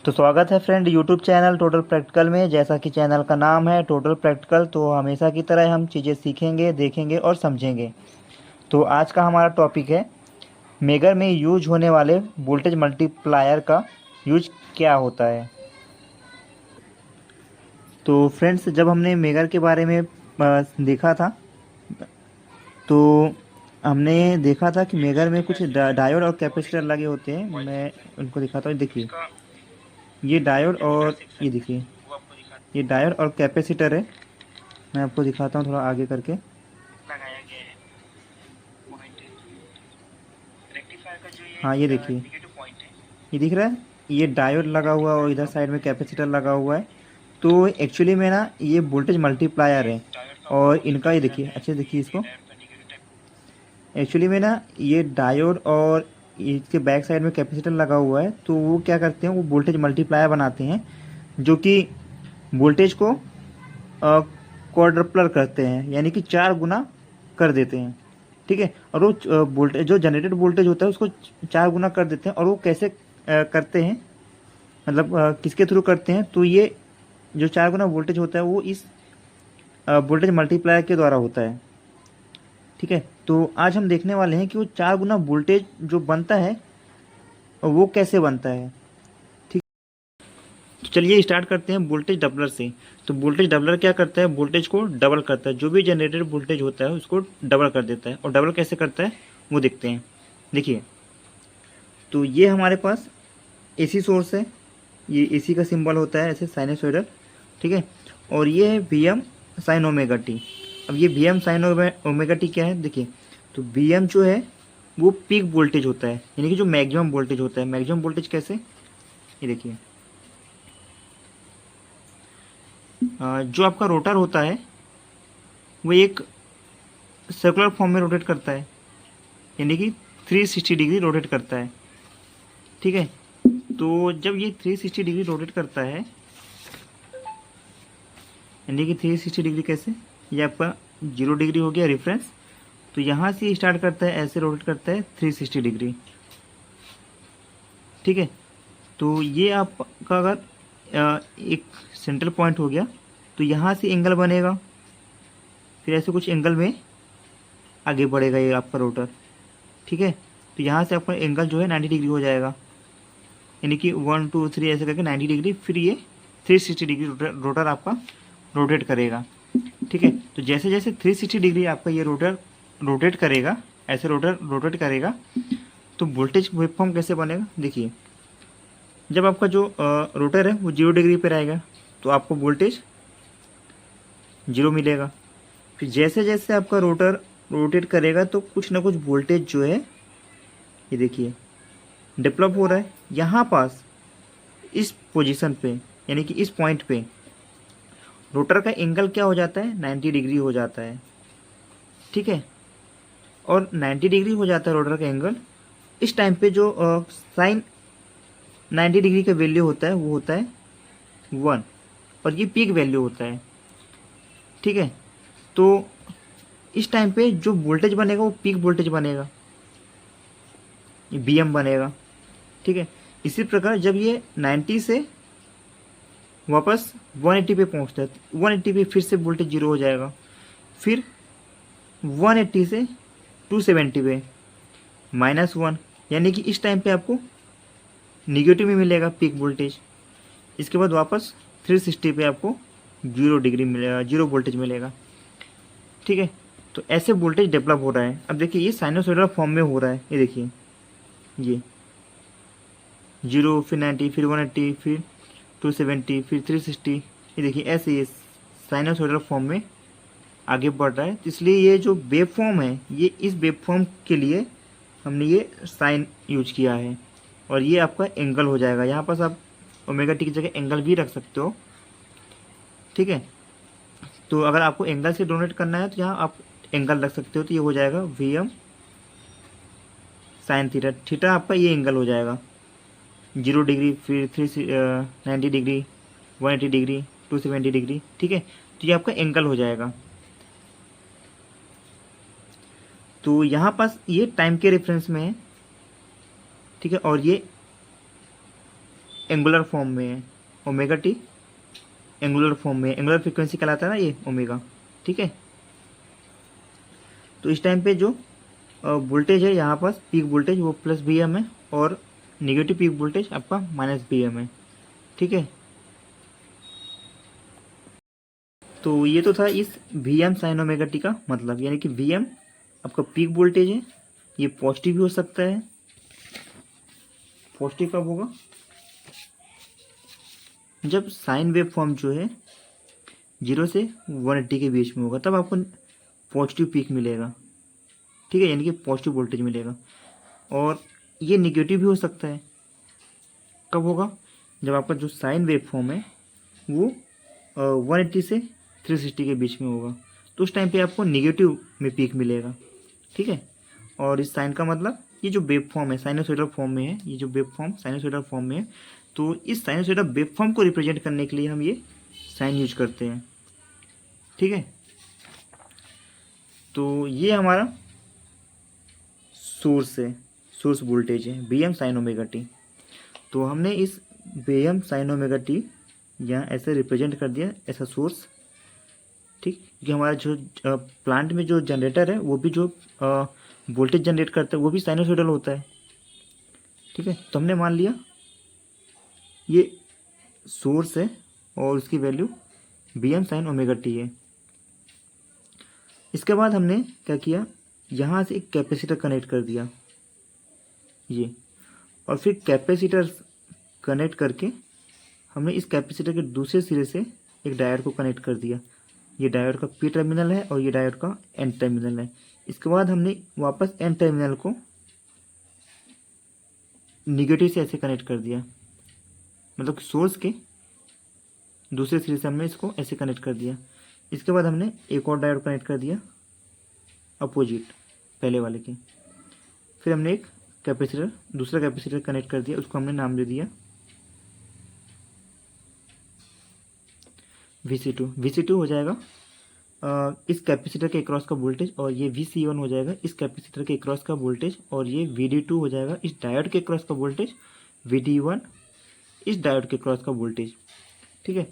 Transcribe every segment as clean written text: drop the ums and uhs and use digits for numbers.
तो स्वागत है friend YouTube channel total practical में। जैसा कि चैनल का नाम है टोटल प्रैक्टिकल, तो हमेशा की तरह हम चीज़ें सीखेंगे, देखेंगे और समझेंगे। तो आज का हमारा टॉपिक है मेगर में यूज होने वाले वोल्टेज मल्टीप्लायर का यूज क्या होता है। तो फ्रेंड्स, जब हमने मेगर के बारे में देखा था, तो हमने देखा था कि मेगर में कुछ डायोड और कैपेसिटर लगे होते हैं। मैं उनको दिखाता हूँ। देखिए, ये डायोड और ये देखिए, ये डायोड और कैपेसिटर है। मैं आपको दिखाता हूँ थोड़ा आगे करके। हाँ, ये देखिए, ये दिख रहा है, ये डायोड लगा हुआ है और इधर साइड में कैपेसिटर लगा हुआ है। तो एक्चुअली में ना ये वोल्टेज मल्टीप्लायर है। और इनका ये देखिए, अच्छे से देखिए इसको। एक्चुअली में ना ये डायोड और इसके बैक साइड में कैपेसिटर लगा हुआ है, तो वो क्या करते हैं, वो वोल्टेज मल्टीप्लायर बनाते हैं, जो कि वोल्टेज को क्वाड्रपलर करते हैं, यानी कि 4 गुना कर देते हैं। ठीक है। और वो वोल्टेज, जो जनरेटेड वोल्टेज होता है, उसको 4 गुना कर देते हैं। और वो कैसे करते हैं, मतलब किसके थ्रू करते हैं, तो ये जो 4 गुना वोल्टेज होता है वो इस वोल्टेज मल्टीप्लायर के द्वारा होता है। ठीक है। तो आज हम देखने वाले हैं कि वो 4 गुना वोल्टेज जो बनता है वो कैसे बनता है। ठीक। तो चलिए स्टार्ट करते हैं वोल्टेज डबलर से। तो वोल्टेज डबलर क्या करता है, वोल्टेज को डबल करता है। जो भी जनरेटेड वोल्टेज होता है उसको डबल कर देता है। और डबल कैसे करता है वो देखते हैं। देखिए, तो ये हमारे पास एसी सोर्स है। ये एसी का सिंबल होता है ऐसे साइनसोइडल। ठीक है। और ये है V M sine omega T. अब ये V M sine omega T क्या है, देखिए। तो वी एम जो है वो पीक वोल्टेज होता है, यानी कि जो मैक्सिमम वोल्टेज होता है। मैक्सिमम वोल्टेज कैसे, ये देखिए, जो आपका रोटर होता है वो एक सर्कुलर फॉर्म में रोटेट करता है, यानी कि 360 डिग्री रोटेट करता है। ठीक है। तो जब ये 360 डिग्री रोटेट करता है, यानी कि 360 डिग्री कैसे, ये आपका 0 डिग्री हो गया रेफरेंस। तो यहाँ से स्टार्ट करता है, ऐसे रोटेट करता है 360 डिग्री। ठीक है। तो ये आपका अगर एक सेंट्रल पॉइंट हो गया, तो यहाँ से एंगल बनेगा, फिर ऐसे कुछ एंगल में आगे बढ़ेगा ये आपका रोटर। ठीक है। तो यहाँ से आपका एंगल जो है 90 डिग्री हो जाएगा, यानी कि 1 2 3 ऐसे करके 90 डिग्री। फिर ये 360 डिग्री रोटर आपका रोटेट करेगा। ठीक है। तो जैसे जैसे 360 डिग्री आपका ये रोटर रोटेट करेगा, ऐसे रोटर रोटेट करेगा, तो वोल्टेज वेवफॉर्म कैसे बनेगा, देखिए। जब आपका जो रोटर है वो 0 डिग्री पे रहेगा, तो आपको वोल्टेज 0 मिलेगा। फिर जैसे जैसे आपका रोटर रोटेट करेगा, तो कुछ ना कुछ वोल्टेज जो है, ये देखिए, डेवलप हो रहा है यहाँ पास, इस पोजीशन पे, यानी कि इस पॉइंट पे रोटर का एंगल क्या हो जाता है, 90 डिग्री हो जाता है। ठीक है। और 90 डिग्री हो जाता है रोटर का एंगल। इस टाइम पे जो साइन 90 डिग्री का वैल्यू होता है वो होता है 1, और ये पीक वैल्यू होता है। ठीक है। तो इस टाइम पे जो वोल्टेज बनेगा वो पीक वोल्टेज बनेगा, ये बी एम बनेगा। ठीक है। इसी प्रकार जब ये 90 से वापस 180 पे पहुंचता है, तो 180 पे फिर से वोल्टेज 0 हो जाएगा। फिर 180 से 270 पे -1, यानी कि इस टाइम पे आपको निगेटिव में मिलेगा पीक वोल्टेज। इसके बाद वापस 360 पे आपको 0 डिग्री मिलेगा, 0 वोल्टेज मिलेगा। ठीक है। तो ऐसे वोल्टेज डेवलप हो रहा है। अब देखिए, ये साइनोसॉइडल फॉर्म में हो रहा है। ये देखिए, ये 0, फिर 90, फिर 180, फिर 270, फिर 360। ये देखिए, ऐसे ये साइनोसॉइडल फॉर्म में आगे बढ़ रहा है। तो इसलिए ये जो वेव फॉर्म है, ये इस वेव फॉर्म के लिए हमने ये साइन यूज किया है। और ये आपका एंगल हो जाएगा। यहाँ पास आप ओमेगा टी की जगह एंगल भी रख सकते हो। ठीक है। तो अगर आपको एंगल से डोनेट करना है, तो यहाँ आप एंगल रख सकते हो। तो ये हो जाएगा V M sine theta. Theta आपका ये एंगल हो जाएगा, 0 डिग्री, फिर 90 डिग्री, 180 डिग्री, 270 डिग्री। ठीक है। तो ये आपका एंगल हो जाएगा। तो यहाँ पास ये टाइम के रेफरेंस में है। ठीक है। और ये एंगुलर फॉर्म में है, ओमेगा टी एंगुलर फॉर्म में, एंगुलर फ्रीक्वेंसी कहलाता है ना ये ओमेगा, ठीक है। तो इस टाइम पे जो वोल्टेज है यहाँ पास पीक वोल्टेज वो प्लस वी एम है और नेगेटिव पीक वोल्टेज आपका माइनस वी एम है, ठीक है। तो ये तो था इस V M sine omega T का मतलब, यानी कि वी एम आपका पीक वोल्टेज है, ये पॉजिटिव भी हो सकता है। पॉजिटिव कब होगा? जब साइन वेव फॉर्म जो है 0 से 180 के बीच में होगा, तब आपको पॉजिटिव पीक मिलेगा, ठीक है, यानी कि पॉजिटिव वोल्टेज मिलेगा। और ये निगेटिव भी हो सकता है। कब होगा? जब आपका जो साइन वेव फॉर्म है वो 180 से 360 के बीच में होगा, तो उस टाइम पे आपको निगेटिव में पीक मिलेगा, ठीक है। और इस साइन का मतलब ये जो वेव फॉर्म है साइनोसॉइडल फॉर्म में है, ये जो वेव फॉर्म साइनोसॉइडल फॉर्म में है, तो इस साइनोसॉइडल वेव फॉर्म को रिप्रेजेंट करने के लिए हम ये साइन यूज करते हैं, ठीक है। तो ये हमारा सोर्स है, सोर्स वोल्टेज है B M sine omega T. तो हमने इस B M sine omega T यहाँ ऐसे रिप्रेजेंट कर दिया, ऐसा सोर्स, ठीक। कि हमारा जो प्लांट में जो जनरेटर है वो भी जो वोल्टेज जनरेट करता है वो भी साइनोसॉइडल होता है, ठीक है। तो हमने मान लिया ये सोर्स है और उसकी value B M sine omega T है। इसके बाद हमने क्या किया, यहाँ से एक कैपेसिटर कनेक्ट कर दिया ये, और फिर कैपेसिटर कनेक्ट करके हमने इस कैपेसिटर के दूसरे सिरे से एक डायोड को कनेक्ट कर दिया। ये डायोड का पी टर्मिनल है और ये डायोड का एन टर्मिनल है। इसके बाद हमने वापस एन टर्मिनल को निगेटिव से ऐसे कनेक्ट कर दिया, मतलब सोर्स के दूसरे सिरे से हमने इसको ऐसे कनेक्ट कर दिया। इसके बाद हमने एक और डायोड कनेक्ट कर दिया अपोजिट पहले वाले के। फिर हमने एक कैपेसिटर, दूसरा कैपेसिटर कनेक्ट कर दिया, उसको हमने नाम दे दिया Vc2। Vc2 हो जाएगा इस कैपेसिटर के अक्रॉस का वोल्टेज, और ये Vc1 हो जाएगा इस कैपेसिटर के अक्रॉस का वोल्टेज, और ये Vd2 हो जाएगा इस डायोड के अक्रॉस का वोल्टेज, Vd1 इस डायोड के अक्रॉस का वोल्टेज, ठीक है।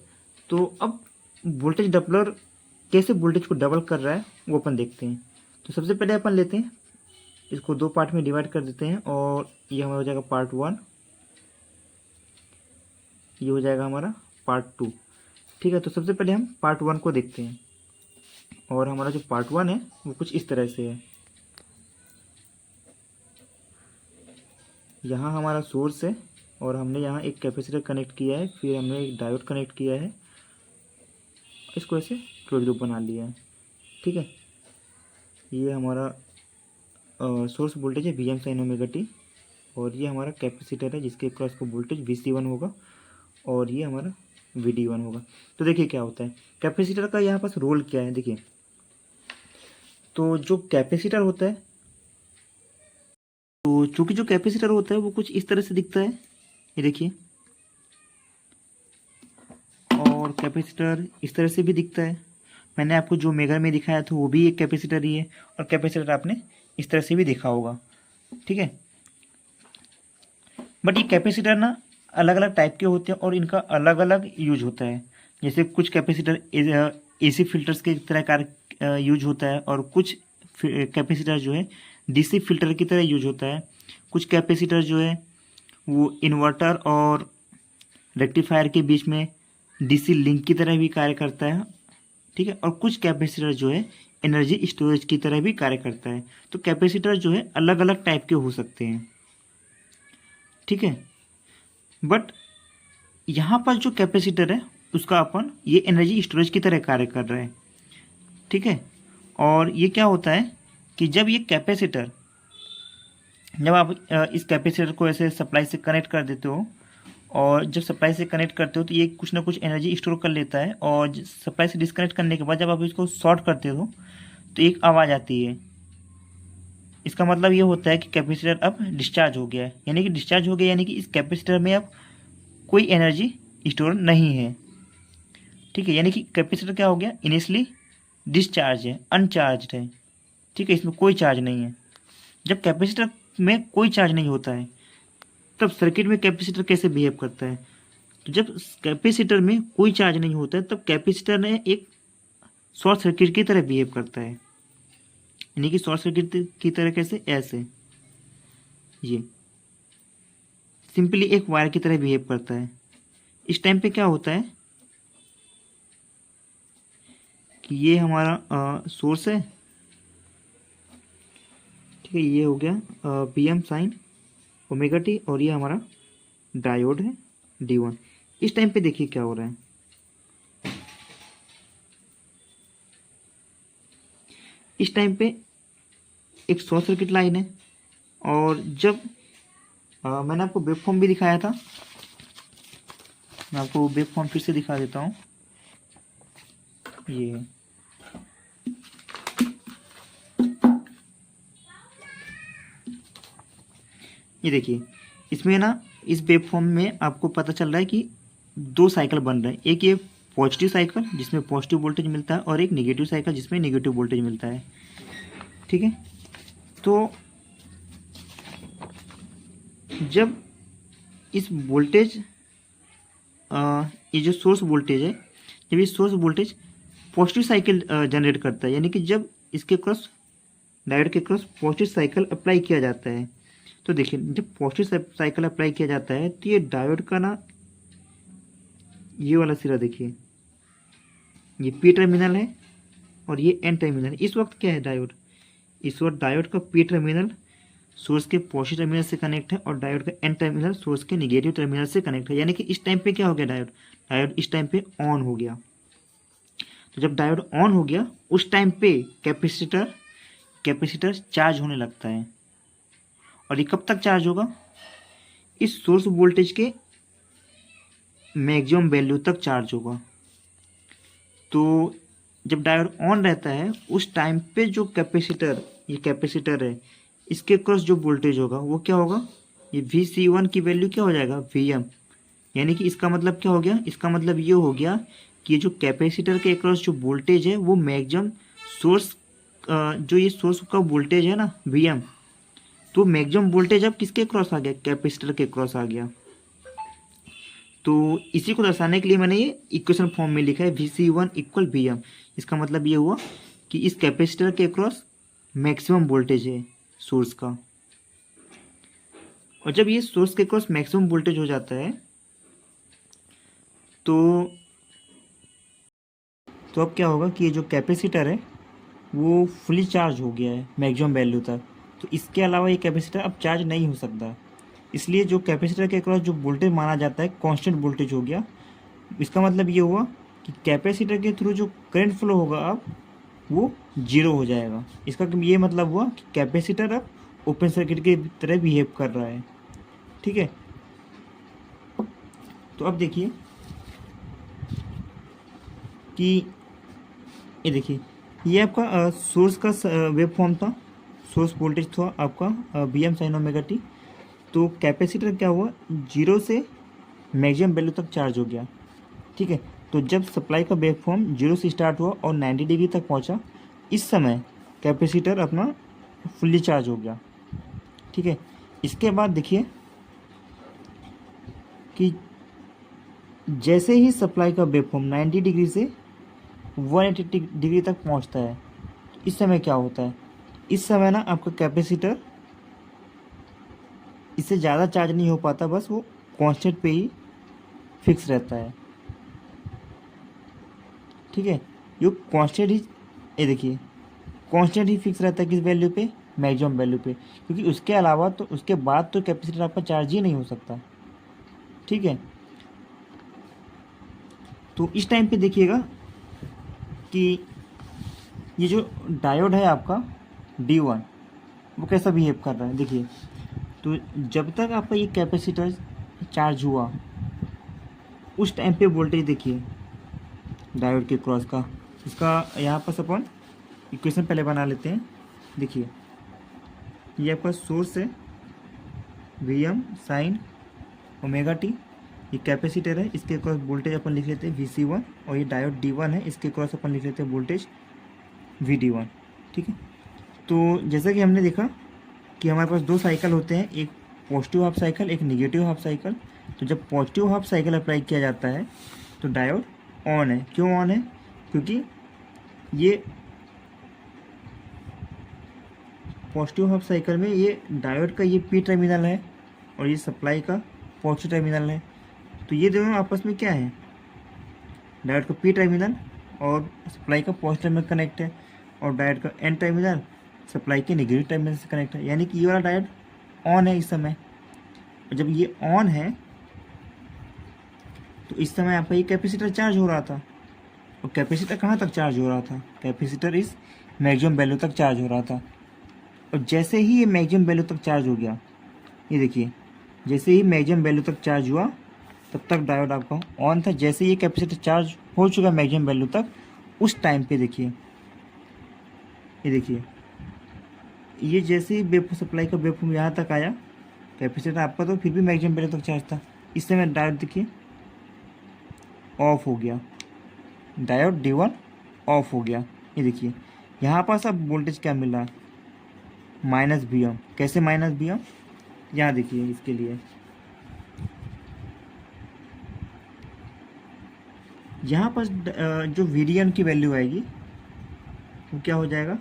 तो अब वोल्टेज डबलर कैसे वोल्टेज को डबल कर रहा है वो अपन देखते हैं। तो सबसे पहले अपन लेते हैं इसको दो पार्ट में डिवाइड कर देते हैं, और ये हमारा हो जाएगा पार्ट 1, ये हो जाएगा हमारा पार्ट 2, ठीक है। तो सबसे पहले हम पार्ट 1 को देखते हैं, और हमारा जो पार्ट 1 है वो कुछ इस तरह से है। यहाँ हमारा सोर्स है और हमने यहाँ एक कैपेसिटर कनेक्ट किया है, फिर हमने एक डायोड कनेक्ट किया है, इसको ऐसे क्लोज लूप बना लिया है, ठीक है। ये हमारा सोर्स वोल्टेज है V M sine omega T, और ये हमारा कैपेसिटर है जिसके क्रॉस का वोल्टेज Vc1 होगा, और ये हमारा Vd1 होगा। तो देखिए क्या होता है, कैपेसिटर का यहाँ पास रोल क्या है देखिए। तो जो कैपेसिटर होता है, तो चूंकि जो कैपेसिटर होता है वो कुछ इस तरह से दिखता है, ये देखिए, और कैपेसिटर इस तरह से भी दिखता है। मैंने आपको जो मेगर में दिखाया था वो भी एक कैपेसिटर ही है, और कैपेसिटर आपने इस तरह से भी देखा होगा, ठीक है। बट ये कैपेसिटर ना अलग अलग टाइप के होते हैं और इनका अलग अलग यूज होता है। जैसे कुछ कैपेसिटर एसी फिल्टर्स के तरह कार्य यूज होता है, और कुछ कैपेसिटर जो है डीसी फिल्टर की तरह यूज होता है। कुछ कैपेसिटर जो है वो इन्वर्टर और रेक्टिफायर के बीच में डीसी लिंक की तरह भी कार्य करता है, ठीक है। और कुछ कैपेसिटर जो है एनर्जी स्टोरेज की तरह भी कार्य करता है। तो कैपेसिटर जो है अलग अलग टाइप के हो सकते हैं, ठीक है। बट यहाँ पर जो कैपेसिटर है उसका अपन ये एनर्जी स्टोरेज की तरह कार्य कर रहा है, ठीक है। और ये क्या होता है कि जब ये कैपेसिटर, जब आप इस कैपेसिटर को ऐसे सप्लाई से कनेक्ट कर देते हो, और जब सप्लाई से कनेक्ट करते हो तो ये कुछ ना कुछ एनर्जी स्टोर कर लेता है, और सप्लाई से डिस्कनेक्ट करने के बाद जब आप इसको शॉर्ट करते हो तो एक आवाज़ आती है। इसका मतलब ये होता है कि कैपेसिटर अब डिस्चार्ज हो गया है, यानी कि डिस्चार्ज हो गया यानी कि इस कैपेसिटर में अब कोई एनर्जी स्टोर नहीं है, ठीक है। यानी कि कैपेसिटर क्या हो गया, इनिशियली डिस्चार्ज है, अनचार्ज है, ठीक है, इसमें कोई चार्ज नहीं है। जब कैपेसिटर में कोई चार्ज नहीं होता है तब सर्किट में कैपेसिटर कैसे बिहेव करता है? तो जब कैपेसिटर में कोई चार्ज नहीं होता है तब कैपेसिटर ने एक शॉर्ट सर्किट की तरह बिहेव करता है। यानी कि शॉर्ट सर्किट की तरह कैसे? ऐसे, ये सिंपली एक वायर की तरह बिहेव करता है। इस टाइम पे क्या होता है कि ये हमारा सोर्स है, ठीक है, ये हो गया Vm साइन ओमेगा टी, और ये हमारा डायोड है D1। इस टाइम पे देखिए क्या हो रहा है, इस टाइम पे एक शॉर्ट सर्किट लाइन है, और जब मैंने आपको वेवफॉर्म भी दिखाया था, मैं आपको वेवफॉर्म फिर से दिखा देता हूँ। ये देखिए, इसमें ना इस वेवफॉर्म में आपको पता चल रहा है कि दो साइकिल बन रहे हैं। एक ये पॉजिटिव साइकिल जिसमें पॉजिटिव वोल्टेज मिलता है, और एक नेगेटिव साइकिल जिसमें नेगेटिव वोल्टेज मिलता है, ठीक है। तो जब इस वोल्टेज ये जो सोर्स वोल्टेज है, जब ये source voltage positive cycle generate करता है, यानी कि जब इसके क्रॉस डायोड के क्रॉस पॉजिटिव साइकिल अप्लाई किया जाता है, तो देखिए जब पॉजिटिव साइकिल अप्लाई किया जाता है तो ये डायोड का ना ये वाला सिरा देखिए, ये पी टर्मिनल है और ये एन टर्मिनल है। इस वक्त क्या है डायोड, इस वक्त डायोड का पी टर्मिनल सोर्स के पॉजिटिव टर्मिनल से कनेक्ट है, और डायोड का एन टर्मिनल सोर्स के नेगेटिव टर्मिनल से कनेक्ट है। यानी कि इस टाइम पे क्या हो गया, डायोड इस टाइम पे ऑन हो गया। तो जब डायोड ऑन हो गया उस टाइम पे कैपेसिटर चार्ज होने लगता है, और ये कब तक चार्ज होगा, इस सोर्स वोल्टेज के मैक्सिमम वैल्यू तक चार्ज होगा। तो जब डायोड ऑन रहता है उस टाइम पे जो ये कैपेसिटर है, इसके क्रॉस जो वोल्टेज होगा वो क्या होगा, ये Vc1 की वैल्यू क्या हो जाएगा, Vm। यानी कि इसका मतलब क्या हो गया, इसका मतलब ये हो गया कि जो कैपेसिटर के क्रॉस जो वोल्टेज है वो मैक्सिमम सोर्स जो ये सोर्स का वोल्टेज है ना Vm, तो मैक्सिमम वोल्टेज अब किसके क्रॉस आ गया, कैपेसिटर के क्रॉस आ गया। तो इसी को दर्शाने के लिए मैंने ये इक्वेशन फॉर्म में लिखा है Vc1 इक्वल Vm। इसका मतलब ये हुआ कि इस कैपेसिटर के क्रॉस मैक्सिमम वोल्टेज है सोर्स का, और जब ये सोर्स के क्रॉस मैक्सिमम वोल्टेज हो जाता है तो अब क्या होगा कि ये जो कैपेसिटर है वो फुली चार्ज हो गया है मैक्सिमम वैल्यू तक। तो इसके अलावा ये कैपेसिटर अब चार्ज नहीं हो सकता, इसलिए जो कैपेसिटर के क्रॉस जो वोल्टेज माना जाता है कांस्टेंट वोल्टेज हो गया। इसका मतलब ये हुआ कि कैपेसिटर के थ्रू जो करंट फ्लो होगा अब वो जीरो हो जाएगा। इसका ये मतलब हुआ कि कैपेसिटर अब ओपन सर्किट की तरह बिहेव कर रहा है, ठीक है। तो अब देखिए कि ये देखिए, ये आपका सोर्स का वेव फॉर्म था, सोर्स वोल्टेज था आपका Vm साइन ओमेगा टी। तो कैपेसिटर क्या हुआ, जीरो से मैक्सिमम वैल्यू तक चार्ज हो गया, ठीक है। तो जब सप्लाई का वेव फॉर्म जीरो से स्टार्ट हुआ और 90 डिग्री तक पहुंचा, इस समय कैपेसिटर अपना फुल्ली चार्ज हो गया, ठीक है। इसके बाद देखिए कि जैसे ही सप्लाई का वेव फॉर्म 90 डिग्री से 180 डिग्री तक पहुंचता है, इस समय क्या होता है, इस समय ना आपका कैपेसिटर इससे ज़्यादा चार्ज नहीं हो पाता, बस वो कांस्टेंट पे ही फिक्स रहता है, ठीक है। ये कांस्टेंट ही, ये देखिए कांस्टेंट ही फिक्स रहता है किस वैल्यू पे, मैक्सिमम वैल्यू पे, क्योंकि उसके अलावा तो उसके बाद तो कैपेसिटर आपका चार्ज ही नहीं हो सकता, ठीक है। तो इस टाइम पे देखिएगा कि ये जो डायोड है आपका D1 वो कैसा बिहेव कर रहा है, देखिए। तो जब तक आपका ये कैपेसिटर चार्ज हुआ उस टाइम पे वोल्टेज देखिए डायोड के क्रॉस का, इसका यहाँ पर अपन इक्वेशन पहले बना लेते हैं। देखिए ये आपका सोर्स है Vm साइन ओमेगा टी, ये कैपेसिटर है, इसके क्रॉस वोल्टेज अपन लिख लेते हैं Vc1, और ये डायोड D1 है, इसके क्रॉस अपन लिख लेते हैं वोल्टेज Vd1, ठीक है। तो जैसा कि हमने देखा कि हमारे पास दो साइकिल होते हैं, एक पॉजिटिव हाफ साइकिल, एक निगेटिव हाफ साइकिल। तो जब पॉजिटिव हाफ साइकिल अप्लाई किया जाता है तो डायोड ऑन है। क्यों ऑन है? क्योंकि ये पॉजिटिव हाफ साइकिल में ये डायोड का ये पी टर्मिनल है और ये सप्लाई का पॉजिटिव टर्मिनल है। तो ये दोनों आपस में क्या है, डायोड का पी टर्मिनल और सप्लाई का पॉजिटिव टर्मिनल कनेक्ट है, और डायोड का एन टर्मिनल सप्लाई के नेगेटिव टर्मिनल से कनेक्ट है। यानी कि ये वाला डायोड ऑन है इस समय। और जब ये ऑन है तो इस समय आपका ये कैपेसिटर चार्ज हो रहा था। और कैपेसिटर कहाँ तक चार्ज हो रहा था? कैपेसिटर इस मैक्सिमम वैल्यू तक चार्ज हो रहा था। और जैसे ही ये मैक्सिमम वैल्यू तक चार्ज हो गया, ये देखिए, जैसे ही मैक्सिमम वैल्यू तक चार्ज हुआ तब तक डायोड आपका ऑन था। जैसे ये कैपेसिटर चार्ज हो चुका मैक्सिमम वैल्यू तक, उस टाइम पे देखिए, ये देखिए, ये जैसे ही वेव सप्लाई का वेवफॉर्म यहाँ तक आया, कैपेसिटर आपका तो फिर भी मैक्सिमम वैल्यू तक चार्ज था। इस समय डायोड देखिए ऑफ हो गया, डायोड D1 ऑफ हो गया। ये देखिए यहाँ पास अब वोल्टेज क्या मिल रहा है, -Vm। कैसे -Vm? यहाँ देखिए, इसके लिए यहाँ पर जो VDN की वैल्यू आएगी वो क्या हो जाएगा,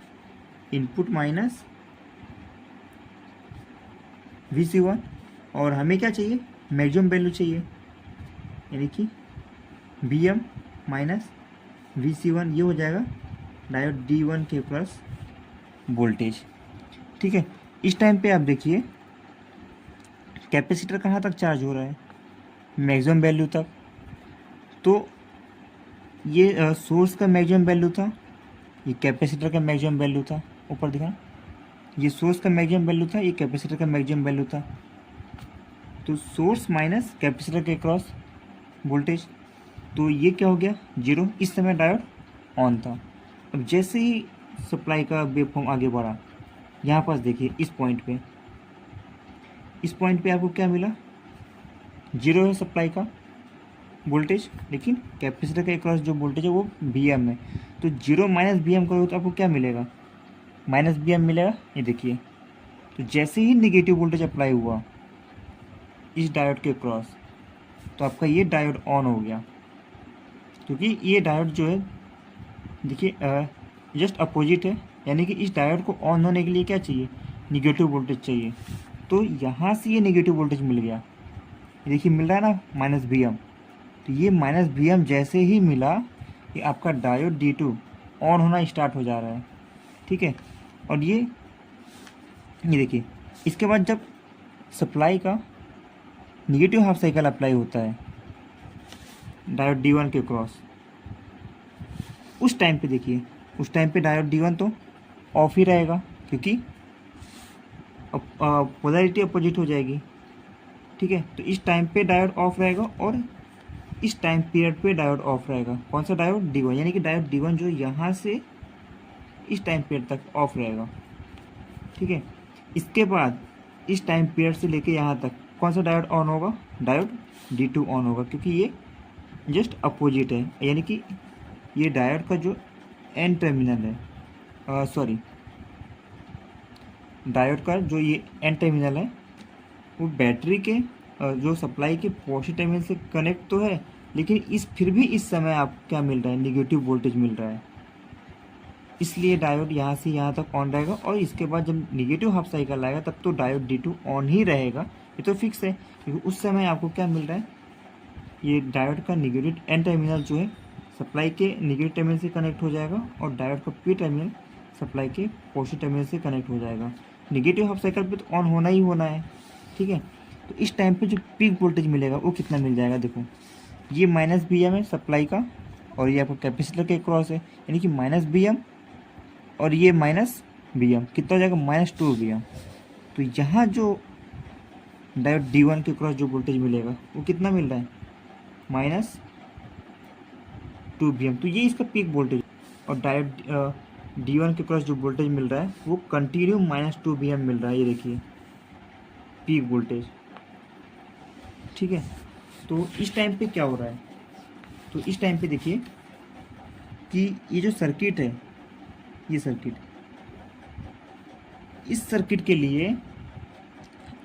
इनपुट माइनस Vc1, और हमें क्या चाहिए, मैक्सिमम वैल्यू चाहिए, यानी कि Vm माइनस Vc1, ये हो जाएगा डायोड D1 के प्लस वोल्टेज। ठीक है, इस टाइम पे आप देखिए कैपेसिटर कहाँ तक चार्ज हो रहा है, मैक्सिमम वैल्यू तक। तो ये सोर्स का मैक्सिमम वैल्यू था, ये कैपेसिटर का मैक्सिमम वैल्यू था। ऊपर दिखा, ये सोर्स का मैक्सिमम वैल्यू था, ये कैपेसिटर का मैक्सिमम वैल्यू था। तो सोर्स माइनस कैपेसिटर के क्रॉस वोल्टेज, तो ये क्या हो गया, 0। इस समय डायोड ऑन था। अब जैसे ही सप्लाई का वेवफॉर्म आगे बढ़ा, यहाँ पास देखिए इस पॉइंट पे आपको क्या मिला, 0 है सप्लाई का वोल्टेज, लेकिन कैपेसिटर के क्रॉस जो वोल्टेज है वो Vm है। तो 0 माइनस Vm करोगे तो आपको क्या मिलेगा, -Vm मिलेगा। ये देखिए, तो जैसे ही नेगेटिव वोल्टेज अप्लाई हुआ इस डायोड के क्रॉस, तो आपका ये डायोड ऑन हो गया। क्योंकि ये डायोड जो है देखिए जस्ट अपोजिट है, यानी कि इस डायोड को ऑन होने के लिए क्या चाहिए, निगेटिव वोल्टेज चाहिए। तो यहाँ से ये नेगेटिव वोल्टेज मिल गया, ये देखिए मिल रहा है ना, -Vm। तो ये -Vm जैसे ही मिला, ये आपका डायोड D2 ऑन होना स्टार्ट हो जा रहा है। ठीक है, और ये देखिए, इसके बाद जब सप्लाई का निगेटिव हाफ साइकिल अप्लाई होता है डायोड D1 के क्रॉस, उस टाइम पे देखिए, उस टाइम पे डायोड D1 तो ऑफ ही रहेगा, क्योंकि पोलैरिटी अपोजिट हो जाएगी। ठीक है, तो इस टाइम पे डायोड ऑफ रहेगा और इस टाइम पीरियड पे डायोड ऑफ रहेगा। कौन सा डायोड, D1, यानी कि डायोड D1 जो यहाँ से इस टाइम पीरियड तक ऑफ रहेगा। ठीक है, इसके बाद इस टाइम पीरियड से लेके यहाँ तक कौन सा डायोड ऑन होगा, डायोड D2 ऑन होगा, क्योंकि ये जस्ट अपोजिट है। यानी कि ये डायोड का जो एन टर्मिनल है, सॉरी, डायोड का जो ये एन टर्मिनल है वो बैटरी के जो सप्लाई के पॉजिटिव टर्मिनल से कनेक्ट तो है, लेकिन फिर भी इस समय आप क्या मिल रहा है, निगेटिव वोल्टेज मिल रहा है। इसलिए डायोड यहाँ से यहाँ तक ऑन रहेगा, और इसके बाद जब निगेटिव हाफ साइकिल आएगा तब तो डायोड D2 ऑन ही रहेगा। ये तो फिक्स है, क्योंकि उस समय आपको क्या मिल रहा है, ये डायोड का निगेटिव एन टर्मिनल जो है सप्लाई के निगेटिव टर्मिनल से कनेक्ट हो जाएगा, और डायोड का पी टर्मिनल सप्लाई के पॉजिटिव टर्मिनल से कनेक्ट हो जाएगा। निगेटिव हाफ साइकिल पे तो ऑन होना ही होना है। ठीक है, तो इस टाइम पे जो पीक वोल्टेज मिलेगा वो कितना मिल जाएगा, देखो ये -Vm है सप्लाई का, और ये आपका कैपेसिटर के क्रॉस है, यानी कि -Vm और ये -Vm कितना हो जाएगा, -2Vm। तो यहाँ जो डायोड D1 के क्रॉस जो वोल्टेज मिलेगा वो कितना मिल रहा है, -2Vm। तो ये इसका पीक वोल्टेज, और डायोड D1 के क्रॉस जो वोल्टेज मिल रहा है वो कंटिन्यू -2Vm मिल रहा है। ये देखिए पीक वोल्टेज। ठीक है, तो इस टाइम पे क्या हो रहा है, तो इस टाइम पे देखिए कि ये जो सर्किट है, ये सर्किट, इस सर्किट के लिए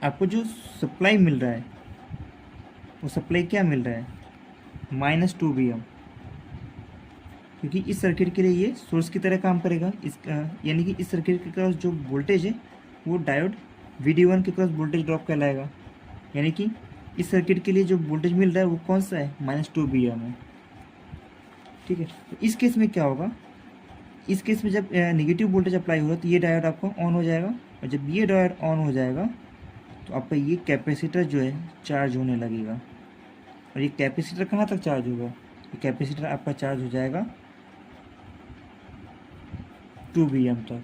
आपको जो सप्लाई मिल रहा है वो सप्लाई क्या मिल रहा है, -2 VA, क्योंकि इस सर्किट के लिए ये सोर्स की तरह काम करेगा। इस यानी कि इस सर्किट के क्रॉस जो वोल्टेज है वो डायोड VD1 के क्रॉस वोल्टेज ड्रॉप कहलाएगा। यानी कि इस सर्किट के लिए जो वोल्टेज मिल रहा है वो कौन सा है, -2 VA में। ठीक है, तो इस केस में क्या होगा, इस केस में जब नेगेटिव वोल्टेज अप्लाई होगा तो ये डायोड आपका ऑन हो जाएगा, और जब ये डायोड ऑन हो जाएगा तो आपका ये कैपेसिटर जो है चार्ज होने लगेगा। और ये कैपेसिटर कहाँ तक चार्ज होगा, ये कैपेसिटर आपका चार्ज हो जाएगा 2 VM तक।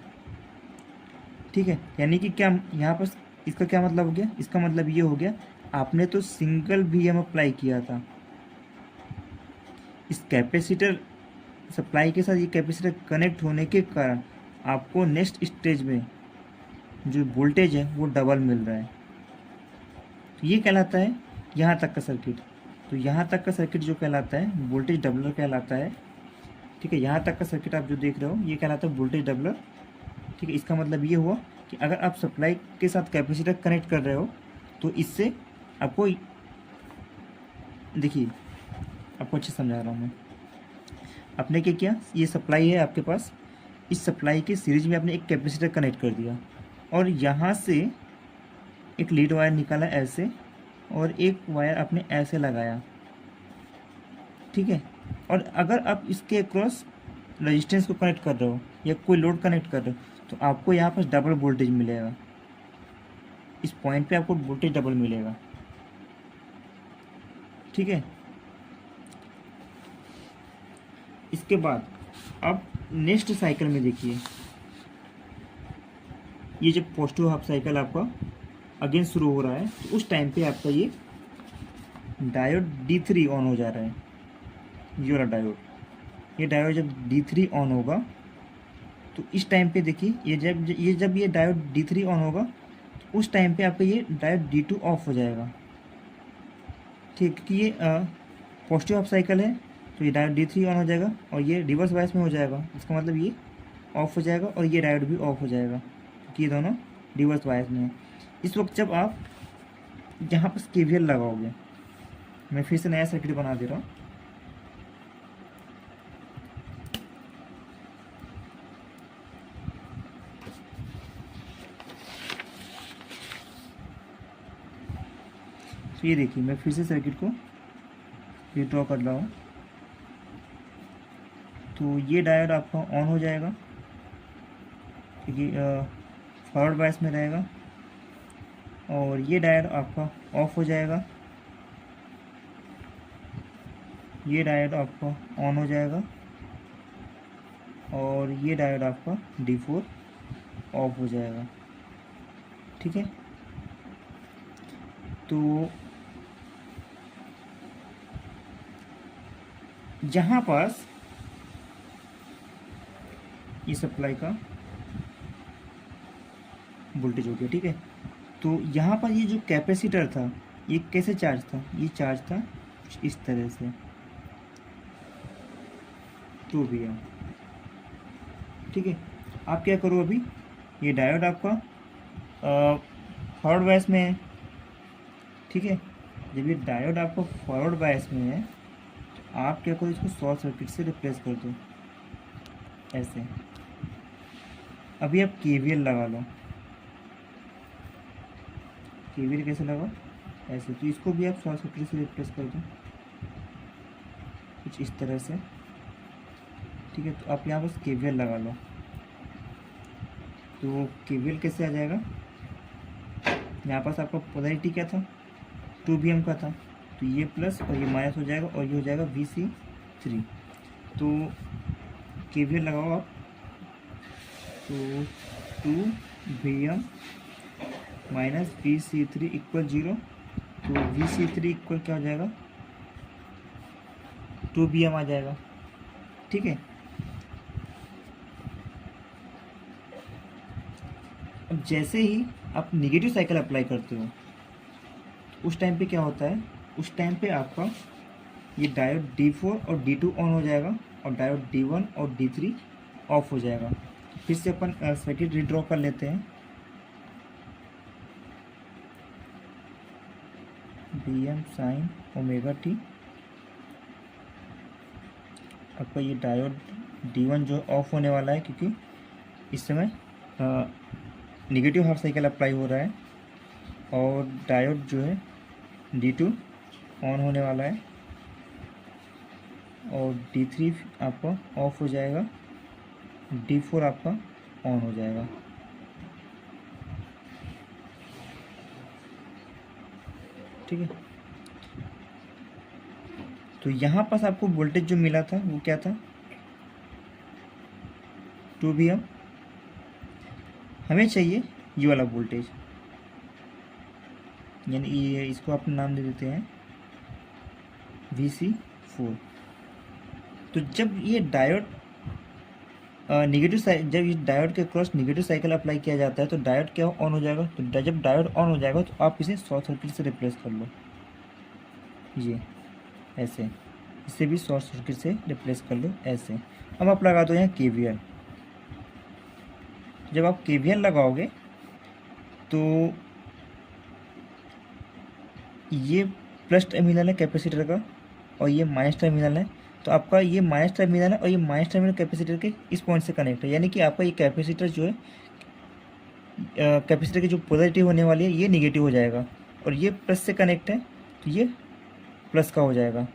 ठीक है, यानी कि क्या यहाँ पर इसका क्या मतलब हो गया, इसका मतलब ये हो गया आपने तो सिंगल VM अप्लाई किया था, इस कैपेसिटर सप्लाई के साथ ये कैपेसिटर कनेक्ट होने के कारण आपको नेक्स्ट स्टेज में जो वोल्टेज है वो डबल मिल रहा है। तो ये कहलाता है यहाँ तक का सर्किट। तो यहाँ तक का सर्किट जो कहलाता है वोल्टेज डबलर कहलाता है। ठीक है, यहाँ तक का सर्किट आप जो देख रहे हो ये कहलाता है वोल्टेज डबलर। ठीक है, इसका मतलब ये हुआ कि अगर आप सप्लाई के साथ कैपेसिटर कनेक्ट कर रहे हो तो इससे आपको, देखिए आपको अच्छे समझा रहा हूँ मैं। आपने क्या किया, ये सप्लाई है आपके पास, इस सप्लाई के सीरीज में आपने एक कैपेसिटर कनेक्ट कर दिया और यहाँ से एक लीड वायर निकाला ऐसे, और एक वायर आपने ऐसे लगाया। ठीक है, और अगर आप इसके अक्रॉस रेजिस्टेंस को कनेक्ट कर रहे हो या कोई लोड कनेक्ट कर रहे हो तो आपको यहाँ पर डबल वोल्टेज मिलेगा, इस पॉइंट पे आपको वोल्टेज डबल मिलेगा। ठीक है, इसके बाद अब नेक्स्ट साइकिल में देखिए, ये जब पॉजिटिव हाफ साइकिल आपका अगेन शुरू हो रहा है तो उस टाइम पे आपका ये डायोड D3 ऑन हो जा रहा है, ये वाला डायोड। ये डायोड जब D3 ऑन होगा तो इस टाइम पे देखिए जब ये डायोड D3 ऑन होगा तो उस टाइम पे आपका ये डायोड D2 ऑफ हो जाएगा। ठीक, कि ये पॉजिटिव हाफ साइकिल है तो ये डायोड D3 ऑन हो जाएगा और ये रिवर्स बायस में हो जाएगा। इसका मतलब ये ऑफ हो जाएगा और ये डायोड भी ऑफ हो जाएगा क्योंकि ये दोनों रिवर्स बायस में है। इस वक्त जब आप जहाँ पर KVL लगाओगे, मैं फिर से नया सर्किट बना दे रहा हूँ। तो ये देखिए मैं फिर से सर्किट को रीड्रॉ कर रहा हूँ। तो ये डायोड आपका ऑन हो जाएगा क्योंकि फॉरवर्ड बायस में रहेगा, और ये डायोड आपका ऑफ हो जाएगा, ये डायोड आपका ऑन हो जाएगा, और ये डायोड आपका D4 ऑफ हो जाएगा। ठीक है, तो जहाँ पास ये सप्लाई का वोल्टेज हो गया, ठीक है, तो यहाँ पर ये जो कैपेसिटर था ये कैसे चार्ज था, ये चार्ज था कुछ इस तरह से 2 VM। ठीक है, आप क्या करो, अभी ये डायोड आपका फॉरवर्ड बायस में है। ठीक है, जब ये डायोड आपका फॉरवर्ड बायस में है तो आप क्या करो, इसको शॉर्ट सर्किट से रिप्लेस कर दो ऐसे। अभी आप KVL लगा लो। KVL कैसे लगा, ऐसे। तो इसको भी आप शॉर्ट सर्किट से रिप्लेस कर दो कुछ इस तरह से। ठीक है, तो आप यहाँ बस KVL लगा लो। तो KVL कैसे आ जाएगा, यहाँ पास आपका पोलैरिटी क्या था, 2 VM का था, तो ये प्लस और ये माइनस हो जाएगा और ये हो जाएगा VC3। तो KVL लगाओ आप, तो 2 VM माइनस VC3 इक्वल 0। तो VC3 इक्वल क्या हो जाएगा, 2 VM आ जाएगा। ठीक है, अब जैसे ही आप नेगेटिव साइकिल अप्लाई करते हो उस टाइम पे क्या होता है, उस टाइम पे आपका ये डायोड D4 और D2 ऑन हो जाएगा और डायोड D1 और D3 ऑफ हो जाएगा। फिर से अपन सर्किट रीड्रॉ कर लेते हैं। B M sine omega T. आपका ये डायोड D1 जो ऑफ होने वाला है, क्योंकि इस समय निगेटिव हाफ साइकिल अप्लाई हो रहा है, और डायोड जो है D2 ऑन होने वाला है, और D3 आपका ऑफ हो जाएगा, D4 आपका ऑन हो जाएगा। ठीक है, तो यहाँ पास आपको वोल्टेज जो मिला था वो क्या था, 2 VM। हमें चाहिए ये वाला वोल्टेज, यानी ये इसको आप नाम दे देते हैं Vc4। तो जब ये डायोड जब इस डायोड के क्रॉस निगेटिव साइकिल अप्लाई किया जाता है तो डायोड क्या ऑन हो जाएगा। तो जब डायोड ऑन हो जाएगा तो आप इसे शॉर्ट सर्किट से रिप्लेस कर लो, ये ऐसे, इसे भी शॉर्ट सर्किट से रिप्लेस कर लो ऐसे। अब आप लगा दो यहाँ KVL। जब आप KVL लगाओगे तो ये प्लस टर्मिनल है कैपेसिटर का और ये माइनस टर्मिनल है, तो आपका ये माइनस टर्मिनल है और ये माइनस टर्मिनल कैपेसिटर के इस पॉइंट से कनेक्ट है, यानी कि आपका ये कैपेसिटर जो है कैपेसिटर की जो पॉजिटिव होने वाली है ये निगेटिव हो जाएगा, और ये प्लस से कनेक्ट है तो ये प्लस का हो जाएगा।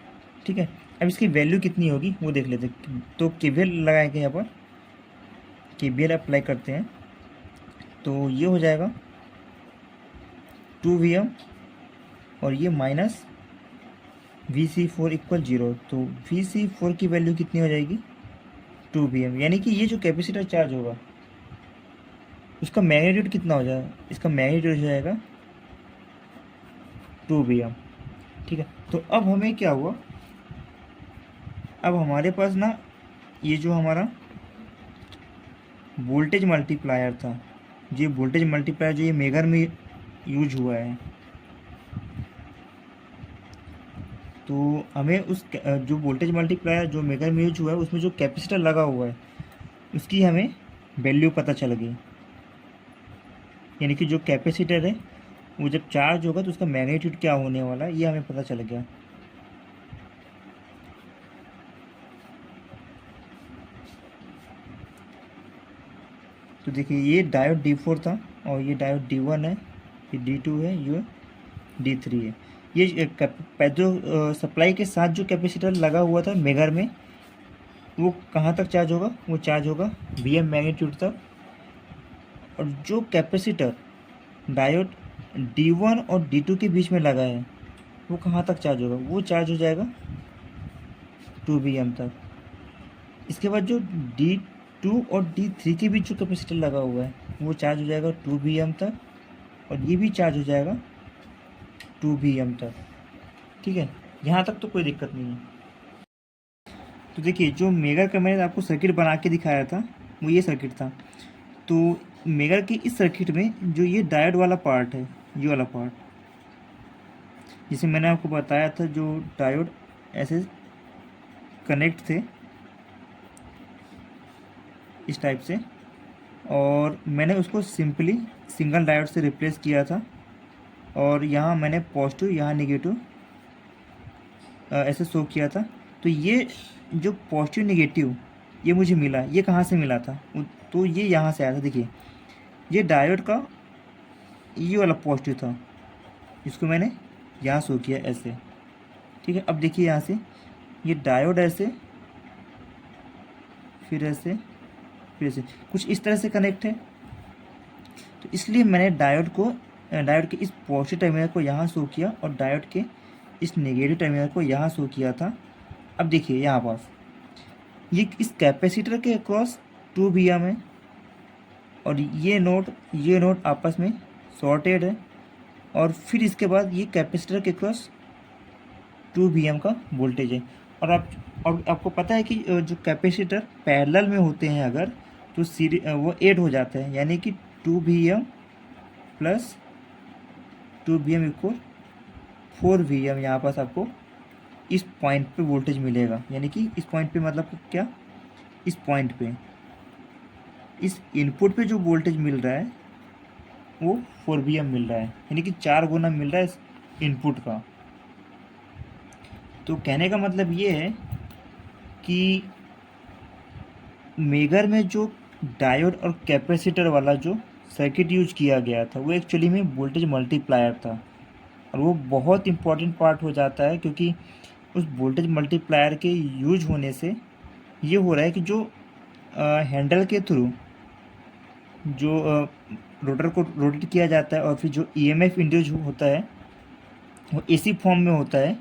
ठीक है, अब इसकी वैल्यू कितनी होगी वो देख लेते हैं। तो KVL लगाएंगे, यहाँ पर KVL अप्लाई करते हैं, तो ये हो जाएगा 2 VM और ये माइनस Vc4 इक्वल 0। तो Vc4 की वैल्यू कितनी हो जाएगी, 2 VM, यानी कि ये जो कैपेसिटर चार्ज होगा उसका मैग्नीट्यूड कितना हो जाएगा, इसका मैग्नीट्यूड हो जाएगा 2 VM। ठीक है, तो अब हमें क्या हुआ, अब हमारे पास ना ये जो हमारा वोल्टेज मल्टीप्लायर था, ये वोल्टेज मल्टीप्लायर जो ये मेगर में यूज हुआ है, तो हमें उस जो वोल्टेज मल्टीप्लायर जो मेगर में यूज हुआ है उसमें जो कैपेसिटर लगा हुआ है उसकी हमें वैल्यू पता चल गई, यानी कि जो कैपेसिटर है वो जब चार्ज होगा तो उसका मैग्नीट्यूड क्या होने वाला है ये हमें पता चल गया। तो देखिए ये डायोड D4 था और ये डायोड D1 है, ये D2 है, ये D3 है। ये जो सप्लाई के साथ जो कैपेसिटर लगा हुआ था मेगर में वो कहाँ तक चार्ज होगा, वो चार्ज होगा VM मैग्नीट्यूड तक, और जो कैपेसिटर डायोड D1 और D2 के बीच में लगा है वो कहाँ तक चार्ज होगा, वो चार्ज हो जाएगा 2 VM तक। इसके बाद जो D2 और D3 के बीच जो कैपेसिटर लगा हुआ है वो चार्ज हो जाएगा 2 VM तक, और ये भी चार्ज हो जाएगा 2 VM तक। ठीक है, यहाँ तक तो कोई दिक्कत नहीं है। तो देखिए जो मेगर का मैंने आपको सर्किट बना के दिखाया था वो ये सर्किट था। तो मेगर की इस सर्किट में जो ये डायोड वाला पार्ट है, ये वाला पार्ट, जिसे मैंने आपको बताया था जो डायोड ऐसे कनेक्ट थे इस टाइप से, और मैंने उसको सिंपली सिंगल डायोड से रिप्लेस किया था, और यहाँ मैंने पॉजिटिव यहाँ निगेटिव ऐसे शो किया था। तो ये जो पॉजिटिव निगेटिव ये मुझे मिला, ये कहाँ से मिला था, तो ये यहाँ से आया था। देखिए ये डायोड का ये वाला पॉजिटिव था, इसको मैंने यहाँ शो किया ऐसे। ठीक है, अब देखिए यहाँ से ये डायोड ऐसे, फिर ऐसे, फिर ऐसे कुछ इस तरह से कनेक्ट है, तो इसलिए मैंने डायोड के इस पॉजिटिव टर्मिनल को यहाँ शो किया और डायोड के इस नेगेटिव टर्मिनल को यहाँ शो किया था। अब देखिए यहाँ पास ये इस कैपेसिटर के अक्रॉस 2 VM है, और ये नोड आपस में शॉर्टेड है, और फिर इसके बाद ये कैपेसिटर के अक्रॉस 2 VM का वोल्टेज है। और आपको पता है कि जो कैपेसिटर पैरेलल में होते हैं अगर, तो वो ऐड हो जाता है, यानी कि 2 VM plus 2 VM equal 4 VM। यहाँ पास आपको इस पॉइंट पे वोल्टेज मिलेगा, यानी कि इस पॉइंट पे मतलब क्या, इस पॉइंट पे इस इनपुट पे जो वोल्टेज मिल रहा है वो 4 VM मिल रहा है, यानी कि 4 गुना मिल रहा है इस इनपुट का। तो कहने का मतलब ये है कि मेगर में जो डायोड और कैपेसिटर वाला जो सर्किट यूज किया गया था वो एक्चुअली में वोल्टेज मल्टीप्लायर था, और वो बहुत इंपॉर्टेंट पार्ट हो जाता है, क्योंकि उस वोल्टेज मल्टीप्लायर के यूज होने से ये हो रहा है कि जो हैंडल के थ्रू जो रोटर को रोटेट किया जाता है और फिर जो ईएमएफ इंड्यूस होता है वो एसी फॉर्म में होता है,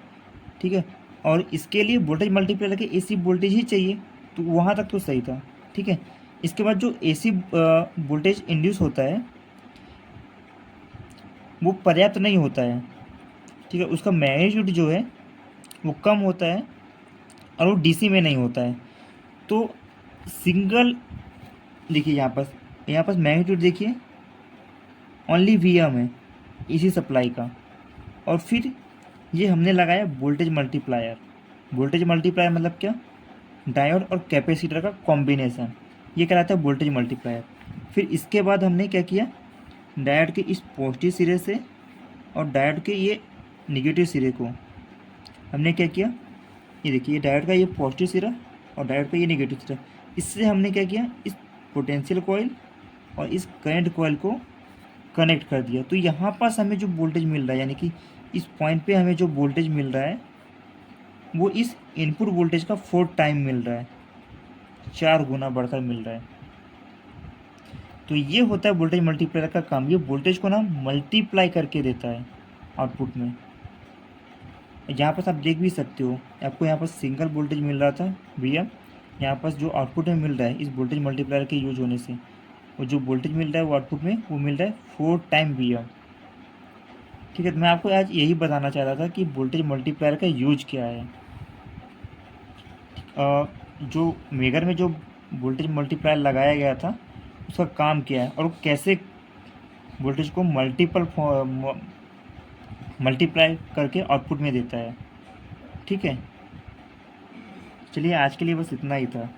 ठीक है। और इसके लिए वोल्टेज मल्टीप्लायर के एसी वोल्टेज ही चाहिए, तो वहाँ तक तो सही था, ठीक है। इसके बाद जो एसी वोल्टेज इंड्यूस होता है वो पर्याप्त नहीं होता है, ठीक है। उसका मैग्नीट्यूड जो है वो कम होता है और वो डीसी में नहीं होता है। तो सिंगल देखिए यहाँ पास मैग्नीट्यूड देखिए ओनली वीएम है इसी सप्लाई का, और फिर ये हमने लगाया वोल्टेज मल्टीप्लायर। वोल्टेज मल्टीप्लायर मतलब क्या, डायोड और कैपेसिटर का कॉम्बिनेशन, ये कहलाता है वोल्टेज मल्टीप्लायर। फिर इसके बाद हमने क्या किया, डायोड के इस पॉजिटिव सिरे से और डायोड के ये निगेटिव सिरे को हमने क्या किया, ये देखिए डायोड का ये पॉजिटिव सिरा और डायोड का ये निगेटिव सिरा, इससे हमने क्या किया, इस पोटेंशियल कॉइल और इस करंट कॉइल को कनेक्ट कर दिया। तो यहाँ पास हमें जो वोल्टेज मिल रहा है, यानी कि इस पॉइंट पे हमें जो वोल्टेज मिल रहा है वो इस इनपुट वोल्टेज का 4 टाइम मिल रहा है, 4 गुना बढ़कर मिल रहा है। तो ये होता है वोल्टेज मल्टीप्लायर का काम, ये वोल्टेज को ना मल्टीप्लाई करके देता है आउटपुट में। यहाँ पास आप देख भी सकते हो, आपको यहाँ पास सिंगल वोल्टेज मिल रहा था भैया, यहाँ पास जो आउटपुट में मिल रहा है इस वोल्टेज मल्टीप्लायर के यूज होने से, वो जो वोल्टेज मिल रहा है वो आउटपुट में वो मिल रहा है 4 टाइम भैया, ठीक है। तो मैं आपको आज यही बताना चाह रहा था कि वोल्टेज मल्टीप्लायर का यूज क्या है। जो मेगर में जो वोल्टेज मल्टीप्लायर लगाया गया था उसका काम क्या है और कैसे वोल्टेज को मल्टीप्लाई करके आउटपुट में देता है, ठीक है। चलिए आज के लिए बस इतना ही था।